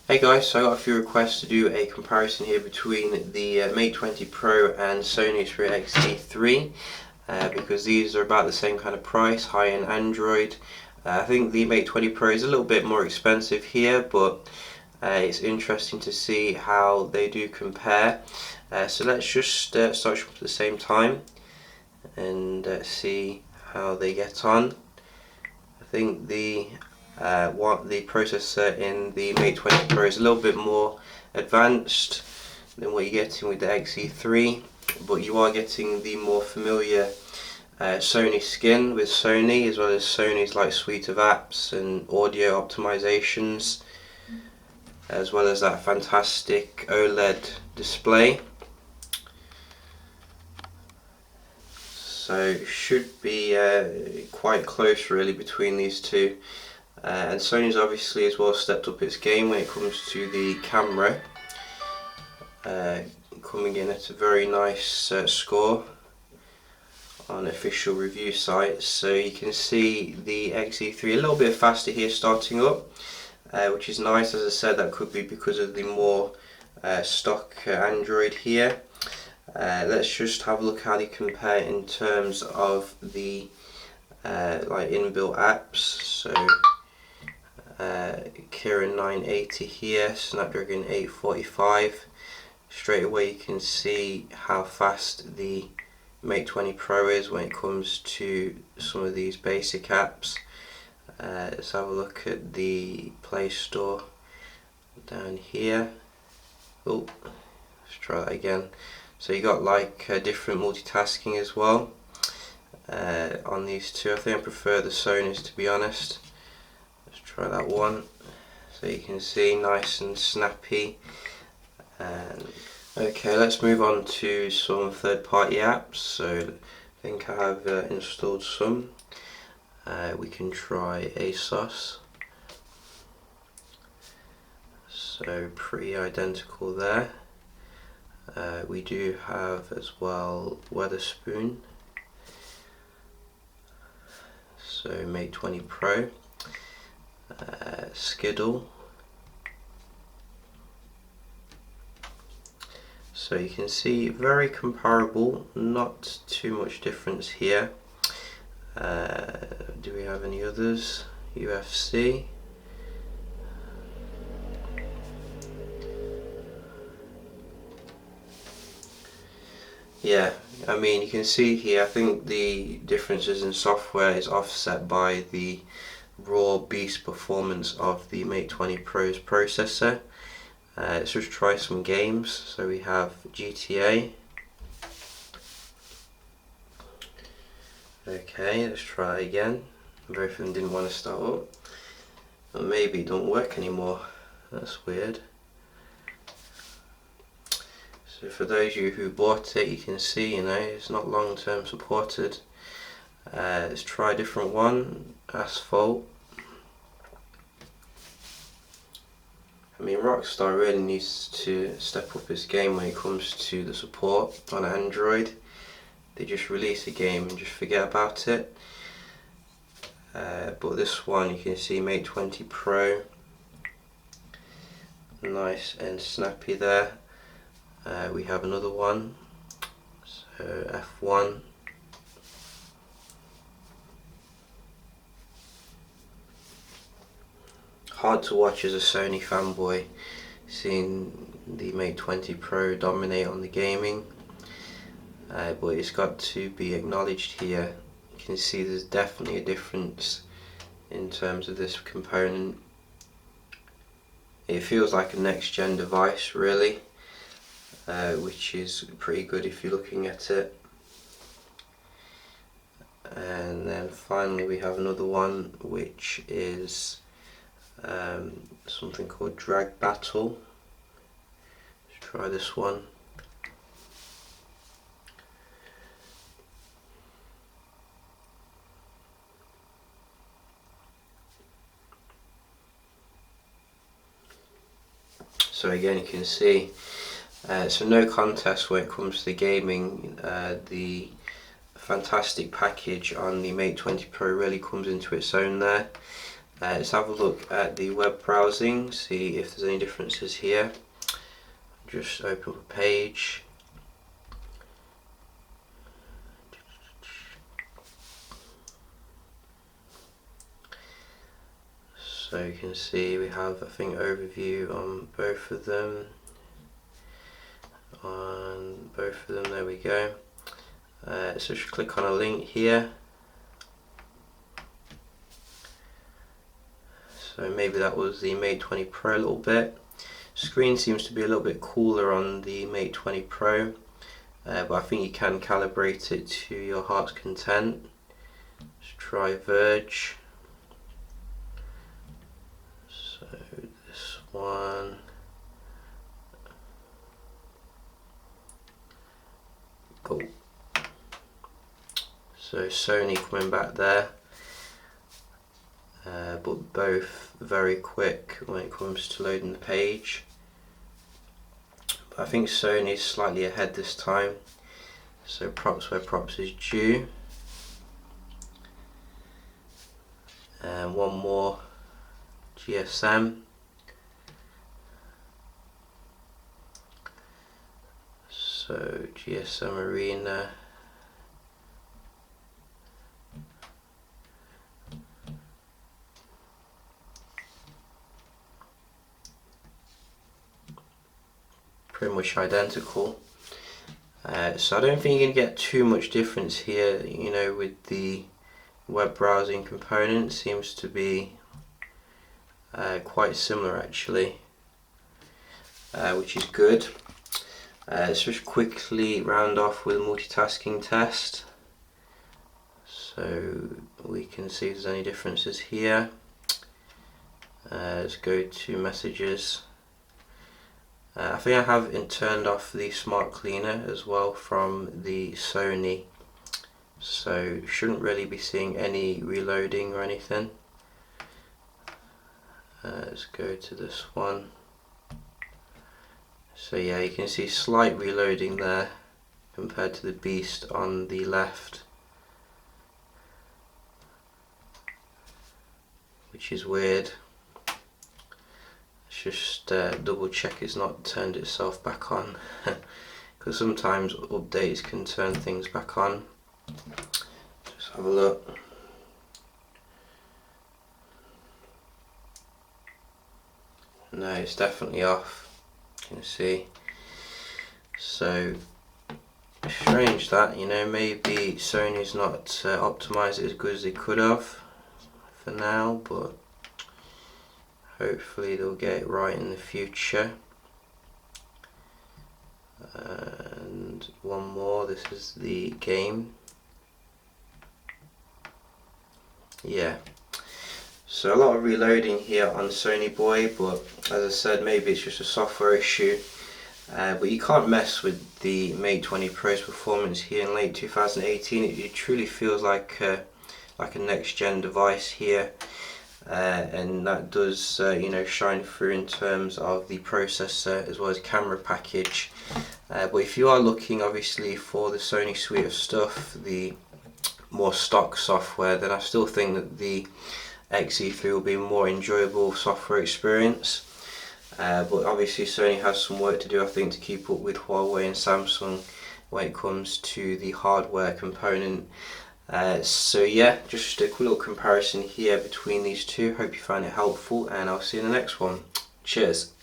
Hey guys, so I got a few requests to do a comparison here between the Mate 20 Pro and Sony Xperia XZ3 because these are about the same kind of price, high-end Android. I think the Mate 20 Pro is a little bit more expensive here, but it's interesting to see how they do compare. So let's just start at the same time and see how they get on. I think the processor in the Mate 20 Pro is a little bit more advanced than what you're getting with the XZ3, but you are getting the more familiar Sony skin with Sony, as well as Sony's suite of apps and audio optimizations, as well as that fantastic OLED display. So it should be quite close really between these two. And Sony's obviously as well stepped up its game when it comes to the camera, coming in at a very nice score on official review sites. So you can see the XZ3 a little bit faster here starting up, which is nice. As I said, that could be because of the more stock Android here. Let's just have a look how they compare in terms of the inbuilt apps. So Kirin 980 here, Snapdragon 845. Straight away you can see how fast the Mate 20 Pro is when it comes to some of these basic apps. Let's have a look at the Play Store down here. Oh, let's try that again. So you got different multitasking as well on these two. I think I prefer the Sony's, to be honest. Let's try that one. So you can see nice and snappy. Okay, let's move on to some third-party apps. So I think I have installed some. We can try ASOS. So pretty identical there. We do have as well Weatherspoon. So Mate 20 Pro. Skiddle. So you can see very comparable, not too much difference here. Do we have any others? UFC. Yeah, I mean you can see here, I think the differences in software is offset by the raw beast performance of the Mate 20 Pro's processor. Let's just try some games. So we have GTA. Okay, let's try again. Both of them didn't want to start up. Or maybe it don't work anymore. That's weird. So for those of you who bought it, you can see, it's not long-term supported. Let's try a different one. Asphalt. I mean, Rockstar really needs to step up its game when it comes to the support on Android. They just release a game and just forget about it. But this one, you can see Mate 20 Pro, nice and snappy there. We have another one, so F1. Hard to watch as a Sony fanboy, seeing the Mate 20 Pro dominate on the gaming, but it's got to be acknowledged here. You can see there's definitely a difference in terms of this component. It feels like a next gen device really, which is pretty good if you're looking at it. And then finally we have another one, which is something called Drag Battle. Let's try this one. So again you can see so no contest when it comes to the gaming. The fantastic package on the Mate 20 Pro really comes into its own there. Let's have a look at the web browsing, see if there's any differences here. Just open up a page. So you can see we have, I think, overview on both of them. On both of them, there we go. So just click on a link here. So maybe that was the Mate 20 Pro a little bit. Screen seems to be a little bit cooler on the Mate 20 Pro, but I think you can calibrate it to your heart's content. Let's try Verge. So this one. Cool. So Sony coming back there. But both very quick when it comes to loading the page. But I think Sony's slightly ahead this time, so props where props is due. And one more GSM. So GSM Arena. Pretty much identical. So I don't think you're going to get too much difference here, you know, with the web browsing component. Seems to be quite similar actually, which is good. Let's just quickly round off with a multitasking test, so we can see if there's any differences here. Let's go to messages. I think I have turned off the smart cleaner as well from the Sony, so shouldn't really be seeing any reloading or anything. Let's go to this one. So yeah, you can see slight reloading there compared to the Beast on the left, which is weird. Just double check it's not turned itself back on, because sometimes updates can turn things back on. Just have a look. No, it's definitely off, you can see. So strange that, you know, maybe Sony's not optimised it as good as they could have for now, but hopefully they'll get it right in the future. And one more, this is the game. Yeah, so a lot of reloading here on Sony Boy, but as I said, maybe it's just a software issue. But you can't mess with the Mate 20 Pro's performance here in late 2018. It truly feels like a next gen device here. And that does you know, shine through in terms of the processor as well as camera package. But if you are looking obviously for the Sony suite of stuff, the more stock software, then I still think that the XZ3 will be a more enjoyable software experience. But obviously Sony has some work to do, I think, to keep up with Huawei and Samsung when it comes to the hardware component. So yeah, just a quick little comparison here between these two. Hope you find it helpful, and I'll see you in the next one. Cheers.